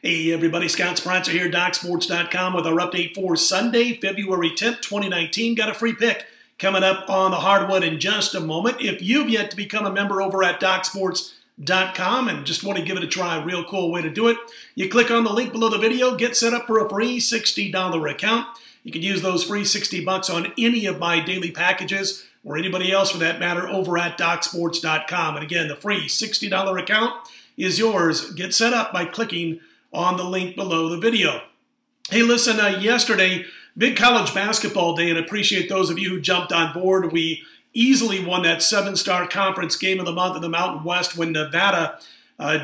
Hey everybody, Scott Spreitzer here, DocSports.com with our update for Sunday, February 10th, 2019. Got a free pick coming up on the hardwood in just a moment. If you've yet to become a member over at DocSports.com and just want to give it a try, real cool way to do it, you click on the link below the video, get set up for a free $60 account. You can use those free $60 on any of my daily packages or anybody else for that matter over at DocSports.com. And again, the free $60 account is yours. Get set up by clicking on the link below the video. Hey, listen, yesterday, big college basketball day, and I appreciate those of you who jumped on board. We easily won that 7-star conference game of the month in the Mountain West when Nevada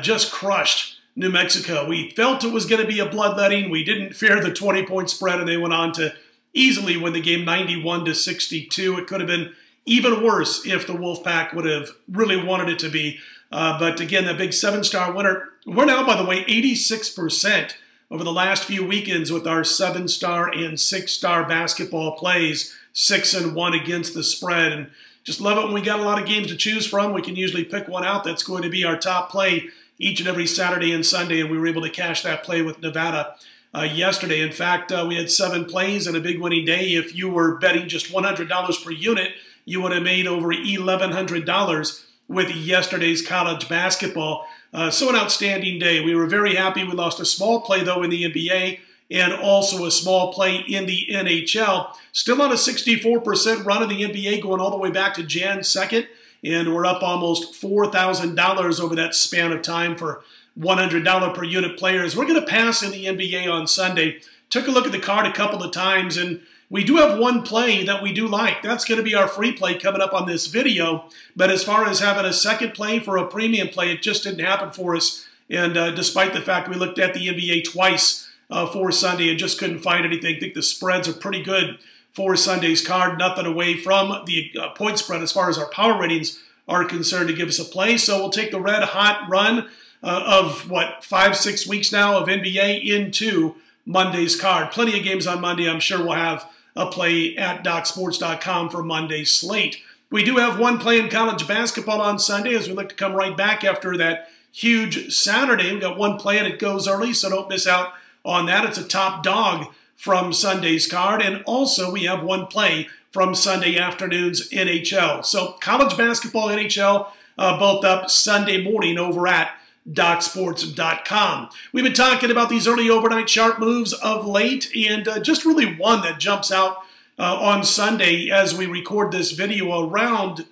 just crushed New Mexico. We felt it was going to be a bloodletting. We didn't fear the 20-point spread, and they went on to easily win the game 91-62. It could have been even worse if the Wolfpack would have really wanted it to be. But again, that big 7-star winner. We're now, by the way, 86% over the last few weekends with our 7-star and 6-star basketball plays, 6-1 against the spread. And just love it when we got a lot of games to choose from. We can usually pick one out that's going to be our top play each and every Saturday and Sunday, and we were able to cash that play with Nevada yesterday. In fact, we had 7 plays and a big winning day. If you were betting just $100 per unit, you would have made over $1,100 with yesterday's college basketball. So an outstanding day. We were very happy. We lost a small play, though, in the NBA and also a small play in the NHL. Still on a 64% run in the NBA going all the way back to Jan 2nd, and we're up almost $4,000 over that span of time for $100 per unit players. We're going to pass in the NBA on Sunday. Took a look at the card a couple of times, and we do have one play that we do like. That's going to be our free play coming up on this video. But as far as having a second play for a premium play, it just didn't happen for us. And despite the fact we looked at the NBA twice for Sunday and just couldn't find anything, I think the spreads are pretty good for Sunday's card. Nothing away from the point spread as far as our power ratings are concerned to give us a play. So we'll take the red hot run of, 5-6 weeks now of NBA into Monday's card. Plenty of games on Monday. I'm sure we'll have a play at DocSports.com for Monday's slate. We do have one play in college basketball on Sunday as we look to come right back after that huge Saturday. We've got one play and it goes early, so don't miss out on that. It's a top dog from Sunday's card. And also we have one play from Sunday afternoon's NHL. So college basketball, NHL, both up Sunday morning over at DocSports.com. We've been talking about these early overnight sharp moves of late, and just really one that jumps out on Sunday as we record this video around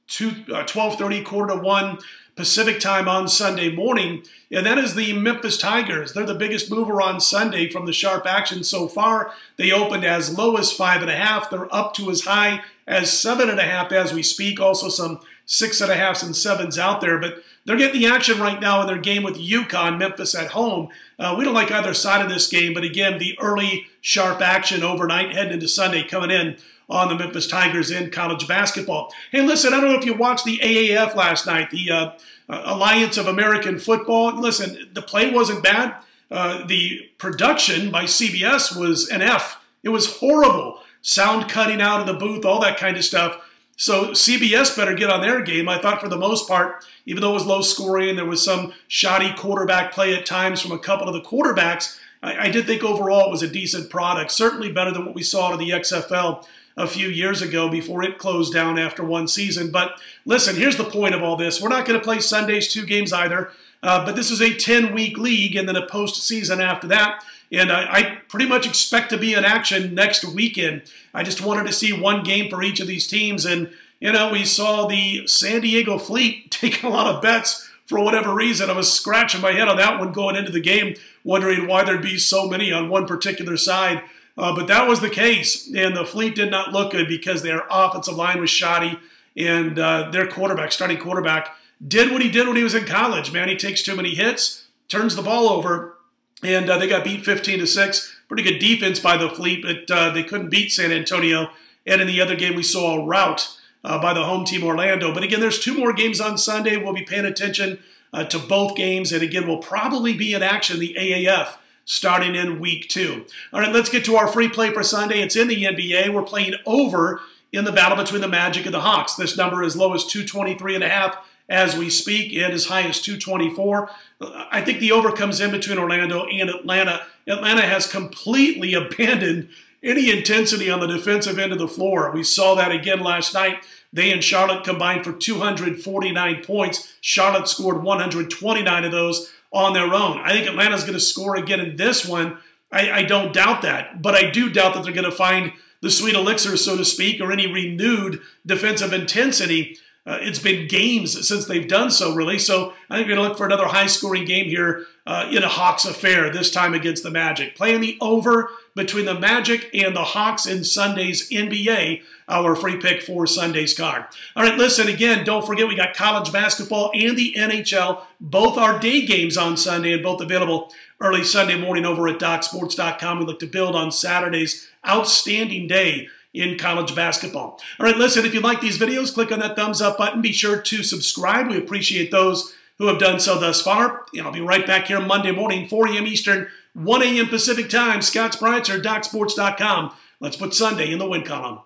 12:30, 1:45 Pacific time on Sunday morning, and that is the Memphis Tigers. They're the biggest mover on Sunday from the sharp action so far. They opened as low as 5.5. They're up to as high as 7.5 as we speak. Also some 6.5s and 7s out there, but they're getting the action right now in their game with UConn, Memphis at home. We don't like either side of this game, but again, the early sharp action overnight heading into Sunday coming in on the Memphis Tigers in college basketball. Hey, listen, I don't know if you watched the AAF last night, the Alliance of American Football. Listen, the play wasn't bad. The production by CBS was an F. It was horrible. Sound cutting out of the booth, all that kind of stuff. So CBS better get on their game. I thought for the most part, even though it was low scoring, there was some shoddy quarterback play at times from a couple of the quarterbacks, I did think overall it was a decent product. Certainly better than what we saw to the XFL a few years ago before it closed down after one season. But listen, here's the point of all this. We're not going to play Sunday's 2 games either, but this is a 10-week league and then a postseason after that. And I pretty much expect to be in action next weekend. I just wanted to see one game for each of these teams. And, you know, we saw the San Diego Fleet taking a lot of bets for whatever reason. I was scratching my head on that one going into the game, wondering why there'd be so many on one particular side. But that was the case. And the Fleet did not look good because their offensive line was shoddy. And their quarterback, starting quarterback, did what he did when he was in college. Man, he takes too many hits, turns the ball over. And they got beat 15-6. Pretty good defense by the Fleet, but they couldn't beat San Antonio. And in the other game, we saw a rout by the home team Orlando. But again, there's 2 more games on Sunday. We'll be paying attention to both games. And again, we'll probably be in action, the AAF, starting in week 2. All right, let's get to our free play for Sunday. It's in the NBA. We're playing over in the battle between the Magic and the Hawks. This number is as low as 223.5 as we speak, and as high as 224. I think the over comes in between Orlando and Atlanta. Atlanta has completely abandoned any intensity on the defensive end of the floor. We saw that again last night. They and Charlotte combined for 249 points. Charlotte scored 129 of those on their own. I think Atlanta's going to score again in this one. I don't doubt that, but I do doubt that they're going to find the sweet elixir, so to speak, or any renewed defensive intensity. It's been games since they've done so, really. So I think we're going to look for another high-scoring game here in a Hawks affair, this time against the Magic. Playing the over between the Magic and the Hawks in Sunday's NBA, our free pick for Sunday's card. All right, listen, again, don't forget we got college basketball and the NHL. Both are day games on Sunday and both available early Sunday morning over at DocSports.com. We look to build on Saturday's outstanding day in college basketball. All right, listen, if you like these videos, click on that thumbs up button. Be sure to subscribe. We appreciate those who have done so thus far. I'll be right back here Monday morning, 4 a.m. Eastern, 1 a.m. Pacific time. Scott Spreitzer, DocSports.com. Let's put Sunday in the win column.